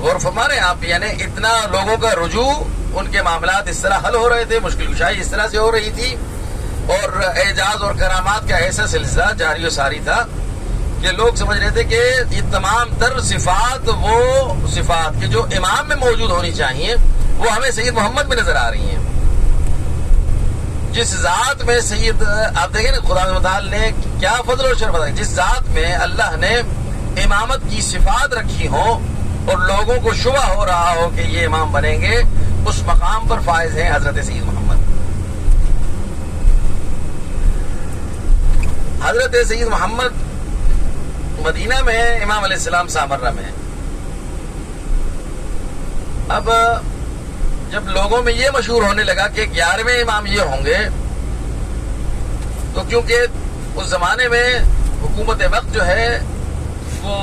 غور فرما رہے ہیں آپ، یعنی اتنا لوگوں کا رجوع، ان کے معاملات اس طرح حل ہو رہے تھے، مشکل کشائی اس طرح سے ہو رہی تھی، اور اعجاز اور کرامات کا ایسا سلسلہ جاری و ساری تھا کہ لوگ سمجھ رہے تھے کہ یہ تمام تر صفات وہ صفات کہ جو امام میں موجود ہونی چاہیے وہ ہمیں سید محمد میں نظر آ رہی ہیں. جس ذات میں سید، آپ دیکھیں نا خدا متعال نے کیا فضل و شرف ہے، جس ذات میں اللہ نے امامت کی صفات رکھی ہوں اور لوگوں کو شبہ ہو رہا ہو کہ یہ امام بنیں گے، اس مقام پر فائز ہیں حضرت سید محمد. حضرت سید محمد مدینہ میں ہے، امام علیہ السلام سامرہ میں ہے. اب جب لوگوں میں یہ مشہور ہونے لگا کہ 11ویں امام یہ ہوں گے، تو کیونکہ اس زمانے میں حکومت وقت جو ہے وہ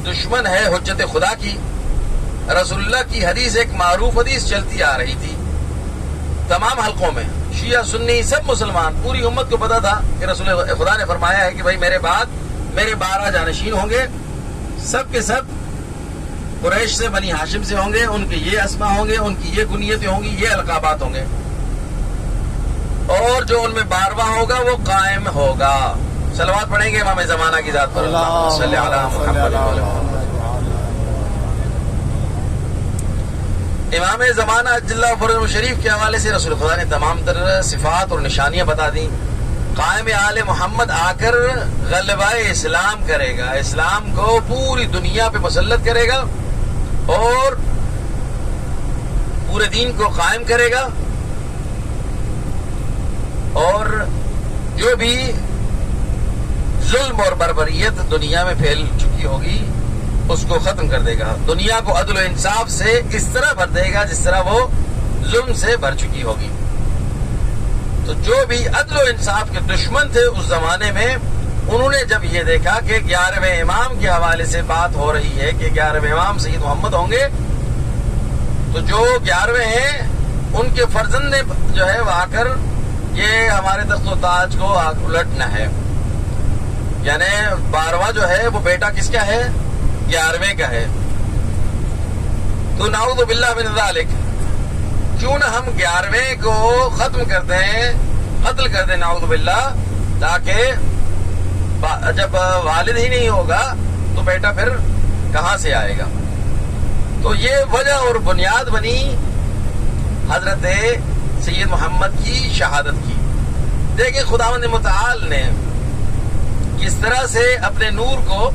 دشمن ہے حجت خدا کی، رسول اللہ کی حدیث ایک معروف حدیث چلتی آ رہی تھی تمام حلقوں میں، شیعہ سنی سب مسلمان، پوری امت کو پتا تھا کہ رسول خدا نے فرمایا ہے کہ بھائی میرے بعد میرے 12 جانشین ہوں گے، سب کے سب قریش سے بنی ہاشم سے ہوں گے، ان کے یہ اسماء ہوں گے، ان کی یہ کنیتیں ہوں گی، یہ القابات ہوں گے، اور جو ان میں 12واں ہوگا وہ قائم ہوگا. صلوات پڑھیں گے امام زمانہ کی ذات پر، اللہم صلی علی محمد. امام زمانہ اجل فرض شریف کے حوالے سے رسول خدا نے تمام تر صفات اور نشانیاں بتا دیں. قائم آل محمد آ کر غلبہ اسلام کرے گا، اسلام کو پوری دنیا پہ مسلط کرے گا اور پورے دین کو قائم کرے گا، اور جو بھی ظلم اور بربریت دنیا میں پھیل چکی ہوگی اس کو ختم کر دے گا. دنیا کو عدل و انصاف سے اس طرح بھر دے گا جس طرح وہ ظلم سے بھر چکی ہوگی. تو جو بھی عدل و انصاف کے دشمن تھے اس زمانے میں، انہوں نے جب یہ دیکھا کہ 11ویں امام کے حوالے سے بات ہو رہی ہے کہ 11ویں امام سید محمد ہوں گے، تو جو 11ویں ہیں ان کے فرزند نے جو ہے وہ آ کر یہ ہمارے تخت و تاج کو الٹنا ہے، یعنی 12واں جو ہے وہ بیٹا کس کا ہے؟ 11ویں کا ہے. تو نعوذ باللہ من ذالک، کیوں نہ ہم 11ویں کو ختم کر دیں، قتل کر دیں نعوذ باللہ، تاکہ جب والد ہی نہیں ہوگا تو بیٹا پھر کہاں سے آئے گا. تو یہ وجہ اور بنیاد بنی حضرت سید محمد کی شہادت کی. دیکھیں خداوند متعال نے کس طرح سے اپنے نور کو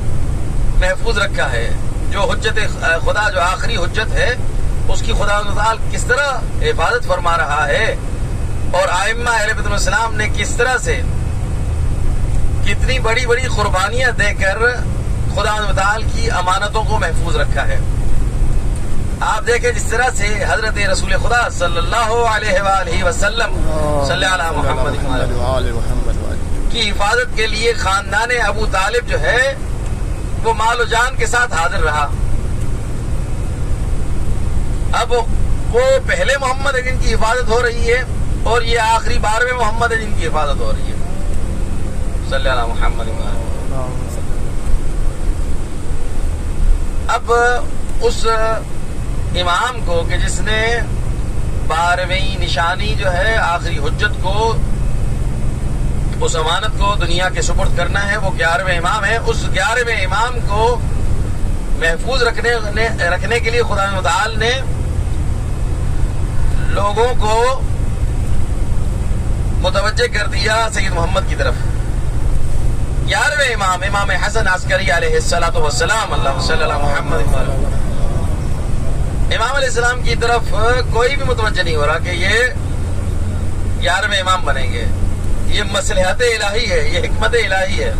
محفوظ رکھا ہے، جو حجت خدا جو آخری حجت ہے اس کی خداوند متعال کس طرح حفاظت فرما رہا ہے، اور ائمہ اہل بیت السلام نے کس طرح سے کتنی بڑی بڑی قربانیاں دے کر خداوند متعال کی امانتوں کو محفوظ رکھا ہے. آپ دیکھیں جس طرح سے حضرت رسول خدا صلی اللہ علیہ وآلہ وسلم صلی علی محمد کی حفاظت کے لیے خاندان ابو طالب جو ہے وہ مال و جان کے ساتھ حاضر رہا. اب وہ پہلے محمد ہے جن کی حفاظت ہو رہی ہے، اور یہ آخری 12ویں محمد ہے جن کی حفاظت ہو رہی ہے. صلی اللہ محمد. اب اس امام کو کہ جس نے 12ویں نشانی جو ہے آخری حجت کو، اس امانت کو دنیا کے سپرد کرنا ہے، وہ 11ویں امام ہے. اس 11ویں امام کو محفوظ رکھنے کے لیے خدا متعال نے لوگوں کو متوجہ کر دیا سید محمد کی طرف. 11ویں امام امام حسن عسکری علیہ الصلوۃ والسلام، اللہم صلی علی محمد. امام علیہ السلام کی طرف کوئی بھی متوجہ نہیں ہو رہا کہ یہ 11ویں امام بنیں گے. یہ مصلحت الہی ہے، یہ حکمت الہی ہے.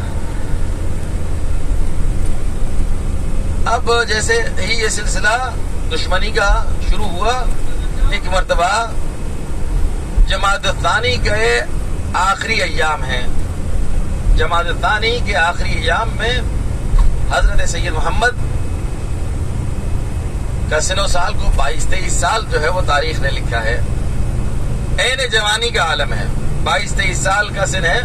اب جیسے ہی یہ سلسلہ دشمنی کا شروع ہوا، ایک مرتبہ جماعت الثانی کے آخری ایام ہیں، جماعت الثانی کے آخری ایام میں حضرت سید محمد کا سن و سال کو 22-23 سال جو ہے وہ تاریخ نے لکھا ہے. عین جوانی کا عالم ہے، 22-23 سال کا سن ہے،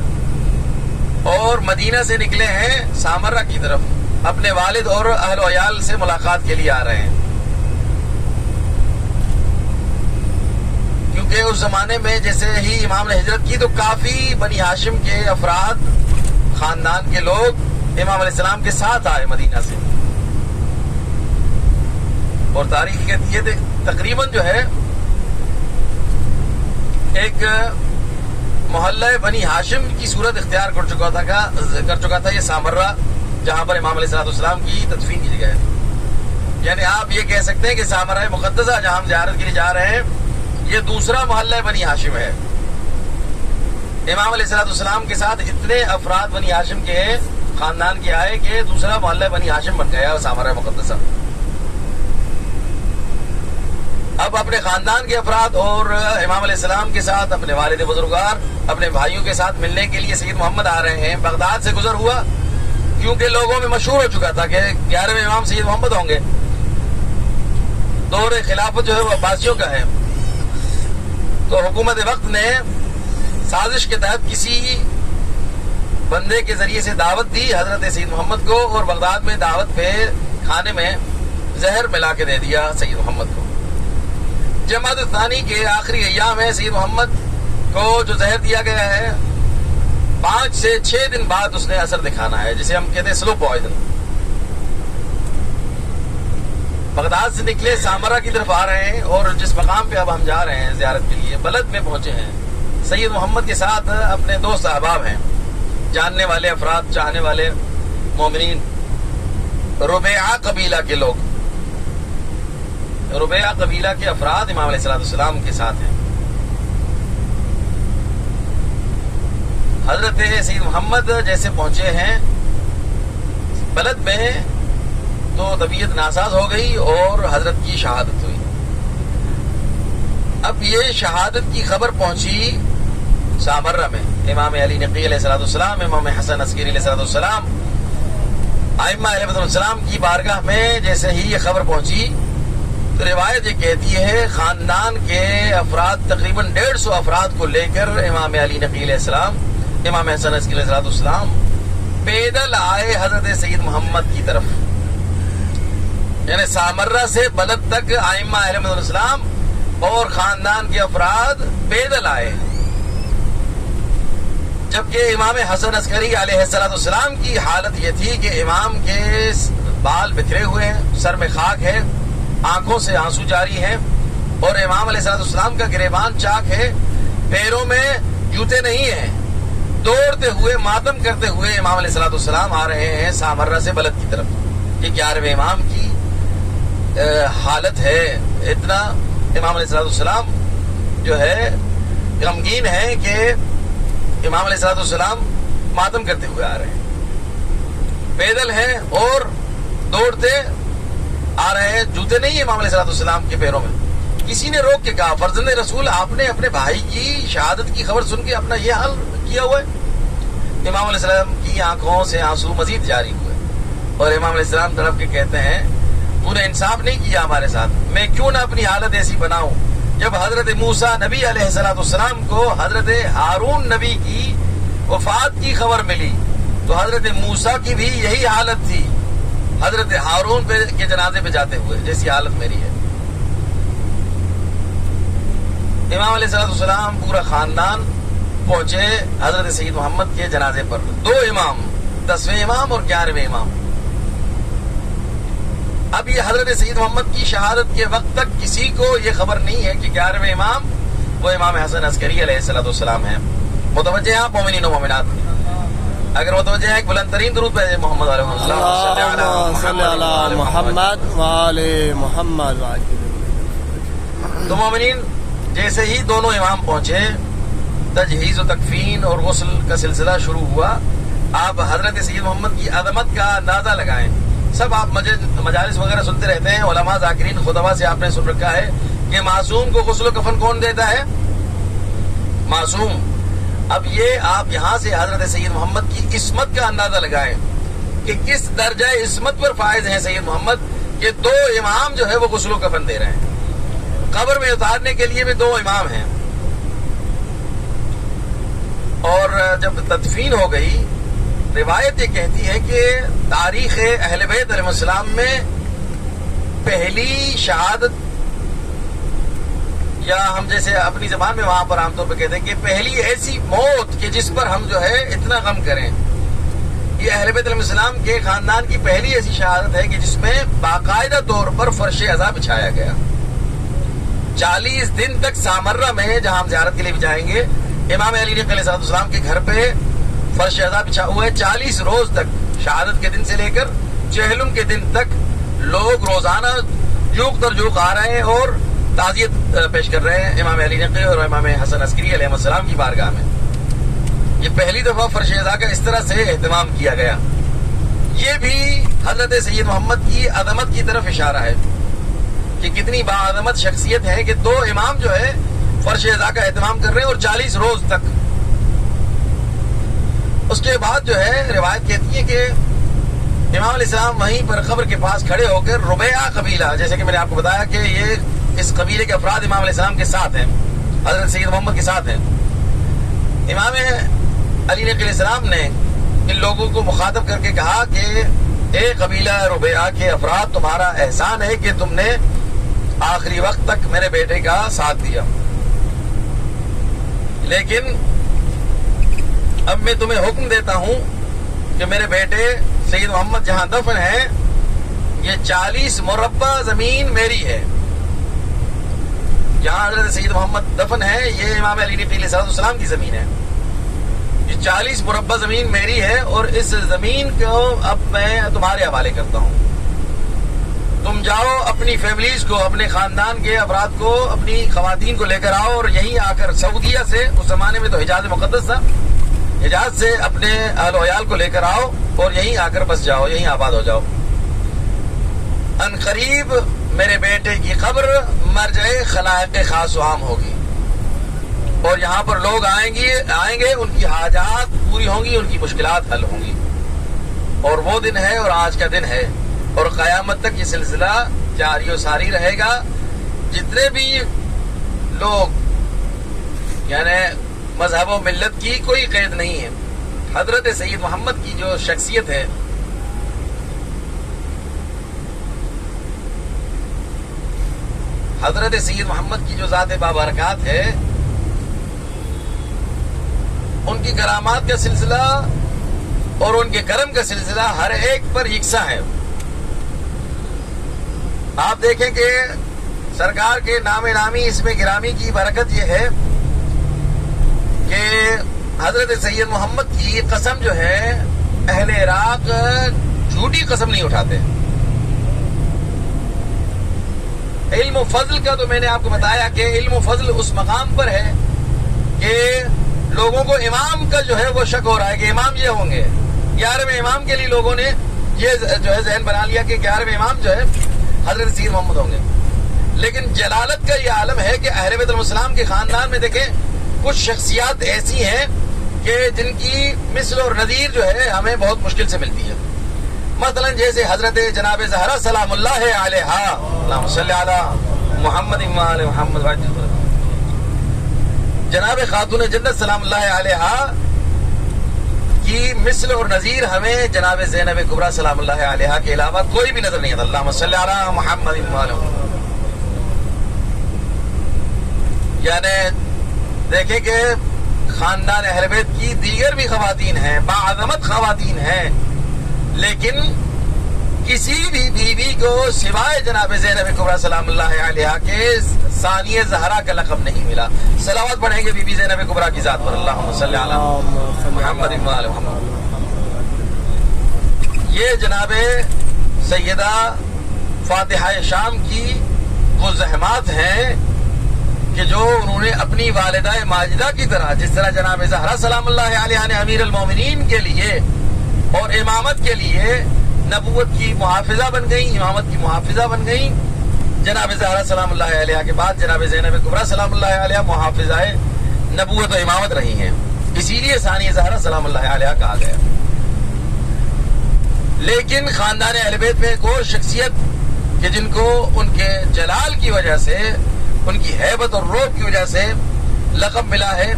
اور مدینہ سے نکلے ہیں سامرہ کی طرف، اپنے والد اور اہل و عیال سے ملاقات کے لیے آ رہے ہیں. کیونکہ اس زمانے میں جیسے ہی امام نے ہجرت کی تو کافی بنی ہاشم کے افراد، خاندان کے لوگ امام علیہ السلام کے ساتھ آئے مدینہ سے، اور تاریخ کہتی ہے تقریباً جو ہے ایک محلہ بنی ہاشم کی صورت اختیار کر چکا تھا یہ سامرہ، جہاں پر امام علیہ السلام کی تدفین کی جگہ ہے. یعنی آپ یہ کہہ سکتے ہیں کہ سامرہ مقدسہ جہاں ہم زیارت کے لیے جا رہے ہیں یہ دوسرا محلہ بنی ہاشم ہے. امام علیہ السلام کے ساتھ اتنے افراد بنی ہاشم کے خاندان کے آئے کہ دوسرا محلہ بنی ہاشم بن گیا سامرہ مقدسہ. اب اپنے خاندان کے افراد اور امام علیہ السلام کے ساتھ اپنے والد بزرگوار، اپنے بھائیوں کے ساتھ ملنے کے لیے سید محمد آ رہے ہیں. بغداد سے گزر ہوا کیونکہ لوگوں میں مشہور ہو چکا تھا کہ 11ویں امام سید محمد ہوں گے. دور خلافت جو ہے وہ عباسیوں کا ہے. تو حکومت وقت نے سازش کے تحت کسی بندے کے ذریعے سے دعوت دی حضرت سید محمد کو، اور بغداد میں دعوت پہ کھانے میں زہر ملا کے دے دیا سید محمد کو. جماعت ثانی کے آخری ایام ہے، سید محمد کو جو زہر دیا گیا ہے 5 سے 6 دن بعد اس نے اثر دکھانا ہے، جسے ہم کہتے ہیں سلو پوائزن. بغداد سے نکلے سامرہ کی طرف آ رہے ہیں، اور جس مقام پہ اب ہم جا رہے ہیں زیارت کے لیے بلد میں پہنچے ہیں. سید محمد کے ساتھ اپنے دوست احباب ہیں، جاننے والے افراد، چاہنے والے مومنین، ربیعہ قبیلہ کے لوگ، ربیعہ قبیلہ کے افراد امام علیہ السلام کے ساتھ ہیں. حضرت سید محمد جیسے پہنچے ہیں بلد میں تو طبیعت ناساز ہو گئی اور حضرت کی شہادت ہوئی. اب یہ شہادت کی خبر پہنچی سامرہ میں. امام علی نقی علیہ السلام، امام حسن عسکری علیہ السلام، ائمہ اہل بیت السلام کی بارگاہ میں جیسے ہی یہ خبر پہنچی تو روایت یہ کہتی ہے خاندان کے افراد تقریباً 150 افراد کو لے کر امام علی نقی علیہ السلام، امام حسن عسکری علیہ السلام پیدل آئے حضرت سید محمد کی طرف. یعنی سامرہ سے بلد تک ائمہ اہل بیت السلام اور خاندان کے افراد پیدل آئے، جبکہ امام حسن عسکری علیہ السلام کی حالت یہ تھی کہ امام کے بال بکھرے ہوئے ہیں، سر میں خاک ہے، آنکھوں سے آنسو جاری ہیں، اور امام علیہ السلام کا گریبان چاک ہے، پیروں میں جوتے نہیں ہیں. دوڑتے ہوئے ماتم کرتے ہوئے امام علیہ السلام آ رہے ہیں سامرہ سے بلد کی طرف. یہ 11ویں امام کی حالت ہے. اتنا امام علیہ السلام جو ہے غمگین ہے کہ امام علیہ السلام ماتم کرتے ہوئے آ رہے ہیں، پیدل ہیں اور دوڑتے آ رہے ہیں. جوتے نہیں ہیں امام علیہ السلام کے پیروں میں. کسی نے روک کے کہا فرزند رسول آپ نے اپنے بھائی کی شہادت کی خبر سن کے اپنا یہ حال کیا ہوا ہے؟ امام علیہ السلام کی آنکھوں سے آنسو مزید جاری ہوئے اور امام علیہ السلام طرف کے کہتے ہیں تو نے انصاف نہیں کیا ہمارے ساتھ. میں کیوں نہ اپنی حالت ایسی بناؤں جب حضرت موسیٰ نبی علیہ السلام کو حضرت ہارون نبی کی وفات کی خبر ملی تو حضرت موسیٰ کی بھی یہی حالت تھی حضرت ہارون کے جنازے پہ جاتے ہوئے جیسی حالت میری ہے. امام علیہ السلام پورا خاندان پہنچے حضرت سید محمد کے جنازے پر. 2 امام، 10ویں امام اور 11ویں امام. اب یہ حضرت سید محمد کی شہادت کے وقت تک کسی کو یہ خبر نہیں ہے کہ 11ویں امام وہ امام حسن عسکری علیہ السلام ہیں. متوجہ ہیں آپ مومنین و مومنات؟ اگر متوجہ ہیں ایک بلند ترین درود پہ محمد علیہ محمد. تو مومنین جیسے ہی دونوں امام پہنچے تجہیز و تکفین اور غسل کا سلسلہ شروع ہوا. آپ حضرت سید محمد کی عظمت کا اندازہ لگائیں. سب آپ مجالس وغیرہ سنتے رہتے ہیں، علماء ذاکرین خطبہ سے آپ نے سن رکھا ہے کہ معصوم کو غسل و کفن کون دیتا ہے؟ معصوم. اب یہ آپ یہاں سے حضرت سید محمد کی عصمت کا اندازہ لگائیں کہ کس درجہ عصمت پر فائز ہیں سید محمد کہ 2 امام جو ہے وہ غسل و کفن دے رہے ہیں. قبر میں اتارنے کے لیے بھی 2 امام ہیں. اور جب تدفین ہو گئی روایت یہ کہتی ہے کہ تاریخ اہل بیت علیہ السلام میں پہلی شہادت یا ہم جیسے اپنی زبان میں وہاں پر عام طور پہ کہتے ہیں کہ پہلی ایسی موت کہ جس پر ہم جو ہے اتنا غم کریں. یہ اہل بیت علیہ السلام کے خاندان کی پہلی ایسی شہادت ہے کہ جس میں باقاعدہ طور پر فرش عزا بچھایا گیا. 40 دن تک سامرہ میں، جہاں ہم زیارت کے لیے بھی جائیں گے، امام علی علیہ السلام کے گھر پہ فرش عزا بچھا ہوا ہے. 40 روز تک، شہادت کے دن سے لے کر چہلم کے دن تک لوگ روزانہ جوق در جوق آ رہے ہیں اور تعزیت پیش کر رہے ہیں امام علی نقی اور امام حسن عسکری علیہ السلام کی بارگاہ میں. یہ پہلی دفعہ فرش عزا کا اس طرح سے اہتمام کیا گیا. یہ بھی حضرت سید محمد کی عظمت کی طرف اشارہ ہے کہ کتنی باعظمت شخصیت ہے کہ 2 امام جو ہے فرش عزا کا اہتمام کر رہے ہیں اور 40 روز تک. اس کے بعد جو ہے روایت کہتی ہے کہ امام علیہ السلام وہیں پر قبر کے پاس کھڑے ہو کر ربیعہ قبیلہ، جیسے کہ میں نے آپ کو بتایا کہ یہ اس قبیلے کے افراد امام علیہ السلام کے ساتھ ہیں، حضرت سید محمد کے ساتھ ہیں. امام علی علیہ السلام نے ان لوگوں کو مخاطب کر کے کہا کہ اے قبیلہ ربیعہ کے افراد، تمہارا احسان ہے کہ تم نے آخری وقت تک میرے بیٹے کا ساتھ دیا، لیکن اب میں تمہیں حکم دیتا ہوں کہ میرے بیٹے سید محمد جہاں دفن ہے، یہ 40 مربع زمین میری ہے. جہاں حضرت سید محمد دفن ہے یہ امام علی علیہ السلام کی زمین ہے. یہ 40 مربع زمین میری ہے اور اس زمین کو اب میں تمہارے حوالے کرتا ہوں. تم جاؤ اپنی فیملیز کو، اپنے خاندان کے افراد کو، اپنی خواتین کو لے کر آؤ اور یہیں آ کر سعودیہ سے، اس زمانے میں تو حجاز مقدس تھا، حجاز سے اپنے اہل و عیال کو لے کر آؤ اور یہیں آ کر بس جاؤ، یہیں آباد ہو جاؤ. ان قریب میرے بیٹے کی قبر مرجع خلائق خاص و عام ہوگی اور یہاں پر لوگ آئیں گے، ان کی حاجات پوری ہوں گی، ان کی مشکلات حل ہوں گی. اور وہ دن ہے اور آج کا دن ہے اور قیامت تک یہ سلسلہ جاری و ساری رہے گا. جتنے بھی لوگ، یعنی مذہب و ملت کی کوئی قید نہیں ہے. حضرت سید محمد کی جو شخصیت ہے، حضرت سید محمد کی جو ذات بابرکات ہے، ان کی کرامات کا سلسلہ اور ان کے کرم کا سلسلہ ہر ایک پر یکساں ہے. آپ دیکھیں کہ سرکار کے نام نامی اس میں گرامی کی برکت یہ ہے کہ حضرت سید محمد کی قسم جو ہے اہل عراق جھوٹی قسم نہیں اٹھاتے. علم و فضل کا تو میں نے آپ کو بتایا کہ علم و فضل اس مقام پر ہے کہ لوگوں کو امام کا جو ہے وہ شک ہو رہا ہے کہ امام یہ ہوں گے. 11ویں امام کے لیے لوگوں نے یہ جو ہے ذہن بنا لیا کہ 11ویں امام جو ہے حضرت سید محمد ہوں گے. لیکن جلالت کا یہ عالم ہے کہ اہل بیت السلام کے خاندان میں دیکھیں کچھ شخصیات ایسی ہیں کہ جن کی مثل اور نظیر جو ہے ہمیں بہت مشکل سے ملتی ہے. مثلا جیسے حضرت جناب زہرا سلام اللہ علیہا، اللہم صلی علی محمد وآل محمد، جناب خاتون جنت سلام اللہ علیہا کی مثل اور نظیر ہمیں جناب زینب کبریٰ سلام اللہ علیہا کے علاوہ کوئی بھی نظر نہیں آتا. اللہم صلی علی محمد وآل محمد. یعنی دیکھیں کہ خاندان اہل بیت کی دیگر بھی خواتین ہیں، باعظمت خواتین ہیں، لیکن کسی بھی بیوی کو سوائے جناب زینب کبریٰ سلام اللہ علیہا کے ثانیہ زہرا کا لقب نہیں ملا. صلوات پڑھیں گے بی بی زینب کبریٰ کی ذات پر، اللہم صلی علی محمد وآل محمد. یہ جناب سیدہ فاتحہ شام کی وہ زحمات ہیں کہ جو انہوں نے اپنی والدہ ماجدہ کی طرح، جس طرح جناب زہرا سلام اللہ علیہا نے امیر المومنین کے لیے اور امامت کے لیے نبوت کی محافظہ بن گئی، امامت کی محافظہ بن گئی، جناب زہرا سلام اللہ علیہا کے بعد جناب زینب کبریٰ سلام اللہ علیہا محافظہ نبوت و امامت رہی ہیں. اسی لیے ثانیہ زہرا سلام اللہ علیہا کہا گیا. لیکن خاندان اہل بیت میں ایک اور شخصیت کہ جن کو ان کے جلال کی وجہ سے، ان کی ہیبت اور رعب کی وجہ سے لقب ملا ہے،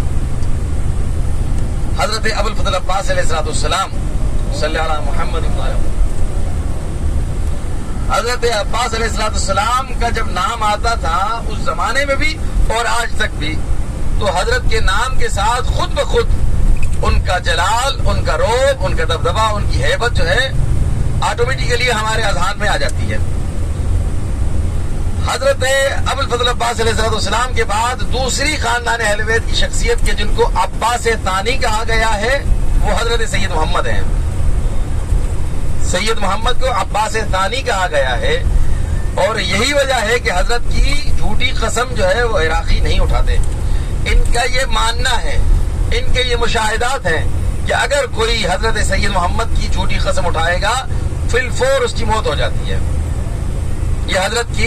حضرت ابو الفضل عباس علیہ السلام صلی اللہ علیہ محمد. حضرت عباس علیہ السلام کا جب نام آتا تھا اس زمانے میں بھی اور آج تک بھی، تو حضرت کے نام کے ساتھ خود بخود ان کا جلال، ان کا روب، ان کا دبدبا، ان کی ہیبت جو ہے آٹومیٹیکلی ہمارے اذہان میں آ جاتی ہے۔ حضرت ابو الفضل عباس علیہ السلام کے بعد دوسری خاندان اہل بیت کی شخصیت کے جن کو عباس ثانی کہا گیا ہے وہ حضرت سید محمد ہیں۔ سید محمد کو عباس ثانی کہا گیا ہے، اور یہی وجہ ہے کہ حضرت کی جھوٹی قسم جو ہے وہ عراقی نہیں اٹھاتے۔ ان کا یہ ماننا ہے، ان کے یہ مشاہدات ہیں کہ اگر کوئی حضرت سید محمد کی جھوٹی قسم اٹھائے گا فی الفور اس کی موت ہو جاتی ہے۔ یہ حضرت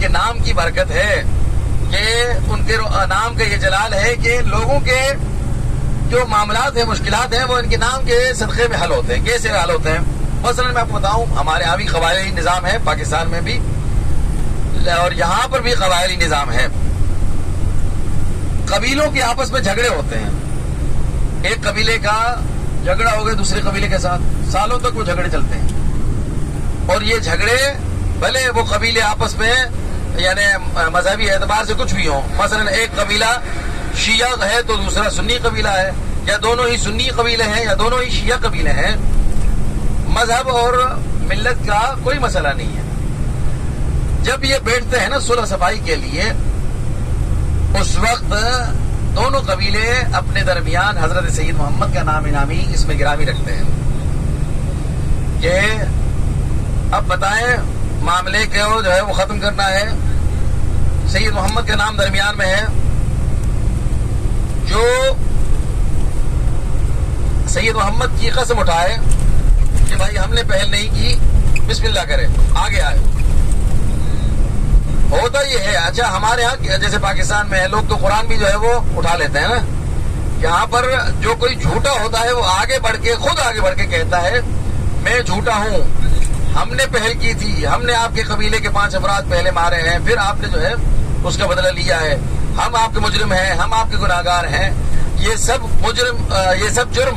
کے نام کی برکت ہے کہ ان کے نام کا یہ جلال ہے کہ لوگوں کے جو معاملات ہیں، مشکلات ہیں، وہ ان کے نام کے صدقے میں حل ہوتے ہیں۔ کیسے حل ہوتے ہیں؟ مثلا میں آپ کو بتاؤں، ہمارے یہاں بھی قبائلی نظام ہے، پاکستان میں بھی، اور یہاں پر بھی قبائلی نظام ہے۔ قبیلوں کے آپس میں جھگڑے ہوتے ہیں، ایک قبیلے کا جھگڑا ہو گیا دوسرے قبیلے کے ساتھ، سالوں تک وہ جھگڑے چلتے ہیں، اور یہ جھگڑے بھلے وہ قبیلے آپس میں یعنی مذہبی اعتبار سے کچھ بھی ہوں، مثلا ایک قبیلہ شیعہ ہے تو دوسرا سنی قبیلہ ہے، یا دونوں ہی سنی قبیلے ہیں یا دونوں ہی شیعہ قبیلے ہیں، مذہب اور ملت کا کوئی مسئلہ نہیں ہے۔ جب یہ بیٹھتے ہیں نا صلح صفائی کے لیے، اس وقت دونوں قبیلے اپنے درمیان حضرت سید محمد کا نام نامی اس میں گرامی رکھتے ہیں کہ اب بتائیں معاملے کو جو ہے وہ ختم کرنا ہے، سید محمد کا نام درمیان میں ہے، جو سید محمد کی قسم اٹھائے کہ بھائی ہم نے پہل نہیں کی، بسم اللہ کرے، آگے آئے۔ ہوتا یہ ہے، اچھا ہمارے ہاں جیسے پاکستان میں ہے، لوگ تو قرآن بھی جو ہے وہ اٹھا لیتے ہیں نا، یہاں پر جو کوئی جھوٹا ہوتا ہے وہ آگے بڑھ کے خود آگے بڑھ کے کہتا ہے میں جھوٹا ہوں، ہم نے پہل کی تھی، ہم نے آپ کے قبیلے کے 5 افراد پہلے مارے ہیں، پھر آپ نے جو ہے اس کا بدلہ لیا ہے، ہم آپ کے مجرم ہیں، ہم آپ کے گناہگار ہیں۔ یہ سب جرم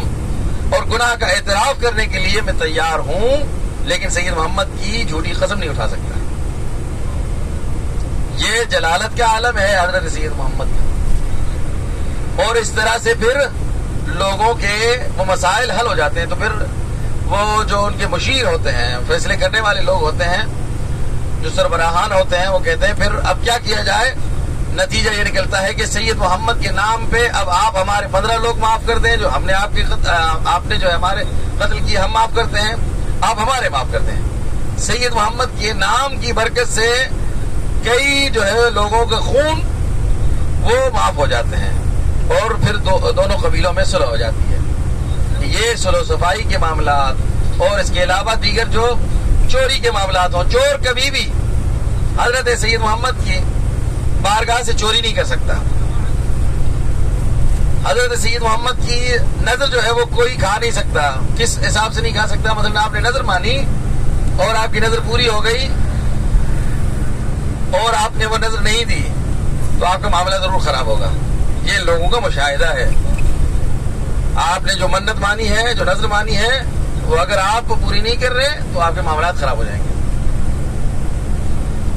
اور گناہ کا اعتراف کرنے کے لیے میں تیار ہوں، لیکن سید محمد کی جھوٹی قسم نہیں اٹھا سکتا۔ یہ جلالت کا عالم ہے حضرت سید محمد کا، اور اس طرح سے پھر لوگوں کے وہ مسائل حل ہو جاتے ہیں۔ تو پھر وہ جو ان کے مشیر ہوتے ہیں، فیصلے کرنے والے لوگ ہوتے ہیں، جو سربراہان ہوتے ہیں، وہ کہتے ہیں پھر اب کیا کیا جائے؟ نتیجہ یہ نکلتا ہے کہ سید محمد کے نام پہ اب آپ ہمارے 15 لوگ معاف کر دیں، جو ہم نے آپ نے جو ہے ہمارے قتل کی، ہم معاف کرتے ہیں، آپ ہمارے معاف کرتے ہیں۔ سید محمد کے نام کی برکت سے کئی جو ہے لوگوں کا خون وہ معاف ہو جاتے ہیں، اور پھر دونوں قبیلوں میں صلح ہو جاتی ہے۔ یہ صلح و صفائی کے معاملات، اور اس کے علاوہ دیگر جو چوری کے معاملات ہوں، چور کبھی بھی حضرت سید محمد کی بارگاہ سے چوری نہیں کر سکتا۔ حضرت سید محمد کی نظر جو ہے وہ کوئی کھا نہیں سکتا۔ کس حساب سے نہیں کھا سکتا؟ مثلا آپ نے نظر مانی اور آپ کی نظر پوری ہو گئی اور آپ نے وہ نظر نہیں دی تو آپ کا معاملہ ضرور خراب ہوگا۔ یہ لوگوں کا مشاہدہ ہے۔ آپ نے جو منت مانی ہے، جو نظر مانی ہے، وہ اگر آپ پوری نہیں کر رہے تو آپ کے معاملات خراب ہو جائیں گے۔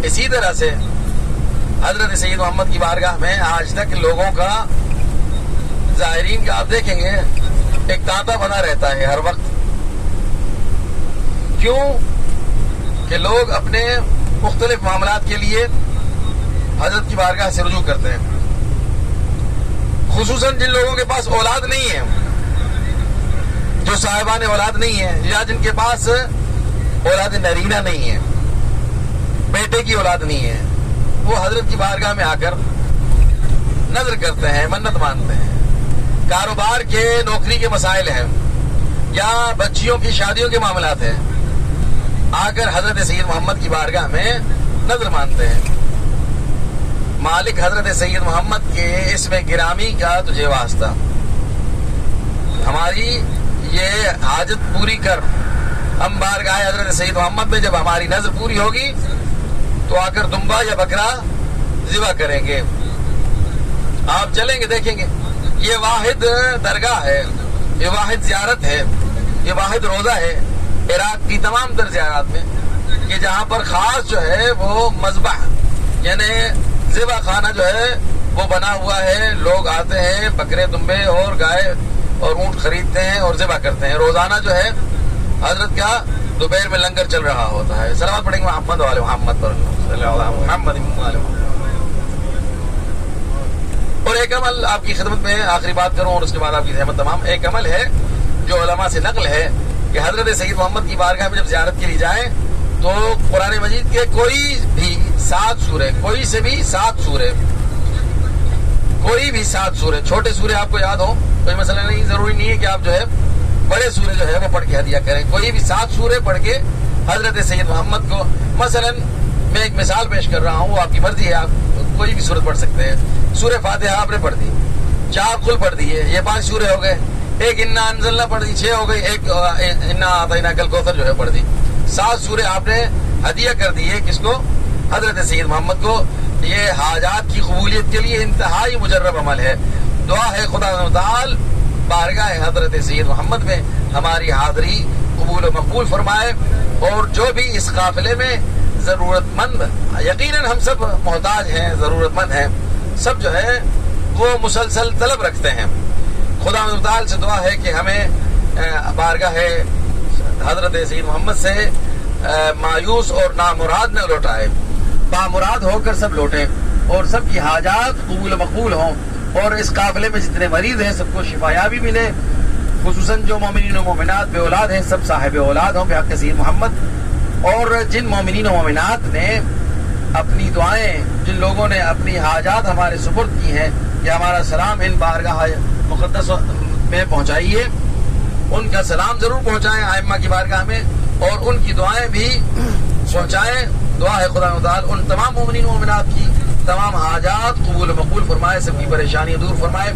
اسی طرح سے حضرت سید محمد کی بارگاہ میں آج تک لوگوں کا، زائرین کا آپ دیکھیں گے ایک تانتا بنا رہتا ہے ہر وقت۔ کیوں؟ کہ لوگ اپنے مختلف معاملات کے لیے حضرت کی بارگاہ سے رجوع کرتے ہیں، خصوصاً جن لوگوں کے پاس اولاد نہیں ہے، جو صاحبان اولاد نہیں ہے، یا جن کے پاس اولاد نرینہ نہیں ہے، بیٹے کی اولاد نہیں ہے، وہ حضرت کی بارگاہ میں آ کر نظر کرتے ہیں، منت مانتے ہیں۔ کاروبار کے، نوکری کے مسائل ہیں، یا بچیوں کی شادیوں کے معاملات ہیں، آ کر حضرت سید محمد کی بارگاہ میں نظر مانتے ہیں۔ مالک حضرت سید محمد کے اس میں گرامی کا تجھے واسطہ، ہماری یہ حاجت پوری کر۔ ہم بارگاہ حضرت سید محمد میں جب ہماری نظر پوری ہوگی تو آ کر دمبا یا بکرا ذبح کریں گے۔ آپ چلیں گے، دیکھیں گے، یہ واحد درگاہ ہے، یہ واحد زیارت ہے، یہ واحد روزہ ہے عراق کی تمام تر زیارات میں، کہ جہاں پر خاص جو ہے وہ مذبح یعنی ذبح خانہ جو ہے وہ بنا ہوا ہے، لوگ آتے ہیں بکرے دمبے اور گائے اور اونٹ خریدتے ہیں اور ذبح کرتے ہیں. روزانہ جو ہے حضرت کا دوپہر میں لنگر چل رہا ہوتا ہے. صلوات پڑھیں گے محمد والے محمد پر محمد. اور ایک عمل آپ کی خدمت میں آخری بات کروں اور اس کے بعد آپ کی خدمت تمام. ایک عمل ہے جو علماء سے نقل ہے کہ حضرت سید محمد کی بارگاہ میں جب زیارت کے لیے جائیں تو قرآن مجید کے کوئی بھی 7 سورے، کوئی سے بھی 7 سورے، کوئی بھی 7 سورے، چھوٹے سورے آپ کو یاد ہو کوئی مسئلہ نہیں، ضروری نہیں ہے کہ آپ جو ہے بڑے سورے جو ہے وہ پڑھ کے ہدیہ کریں. کوئی بھی 7 سورے پڑھ کے حضرت سید محمد کو، مثلا میں ایک مثال پیش کر رہا ہوں، وہ آپ کی مرضی ہے، آپ کوئی بھی سورت پڑھ سکتے ہیں. سورہ فاتحہ آپ نے پڑھ دی، 4 قل پڑھ دیے، یہ 5 سورے ہو گئے. ایک انا انزلنا پڑھ دی، 6 ہو گئی. ایک انا اعطیناک الکوثر جو ہے پڑھ دی. 7 سورے آپ نے ہدیہ کر دیے کس کو؟ حضرت سید محمد کو. یہ حاجات کی قبولیت کے لیے انتہائی مجرب عمل ہے. دعا ہے خدا تعالی بارگاہ حضرت سید محمد میں ہماری حاضری قبول و مقبول فرمائے، اور جو بھی اس قافلے میں ضرورت مند، یقیناً ہم سب محتاج ہیں، ضرورت مند ہیں، سب جو ہے وہ مسلسل طلب رکھتے ہیں. خدا تعالی سے دعا ہے کہ ہمیں بارگاہ حضرت سید محمد سے مایوس اور نامراد نہ لوٹائے، بامراد ہو کر سب لوٹیں اور سب کی حاجات قبول و مقبول ہوں، اور اس قافلے میں جتنے مریض ہیں سب کو شفایابی ملے، خصوصاً جو مومنین و مومنات بے اولاد ہیں سب صاحب اولاد ہوں بحق سید محمد. اور جن مومنین و مومنات نے اپنی دعائیں، جن لوگوں نے اپنی حاجات ہمارے سپرد کی ہیں، کہ ہمارا سلام ان بارگاہ مقدس میں پہنچائیے، ان کا سلام ضرور پہنچائیں ائمہ کی بارگاہ میں، اور ان کی دعائیں بھی پہنچائیں. دعا ہے خدا تعالی ان تمام مومنین و مومنات کی تمام حاجات قبول و مقبول فرمائے، سب کی پریشانی دور فرمائے.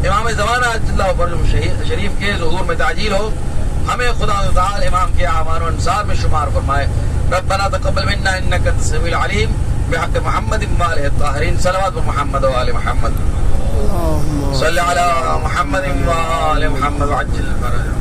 امام زمانہ اللہ فرجم شریف کے ظہور میں تعجیل ہو. ہمیں خدا تعالی امام کے اعوان و انصار میں شمار فرمائے. ربنا تقبل منا انك انت السميع العليم بحق محمد وآله الطاهرين. صلوات محمد وآل محمد. صل على محمد وآل محمد وعجل فرجهم.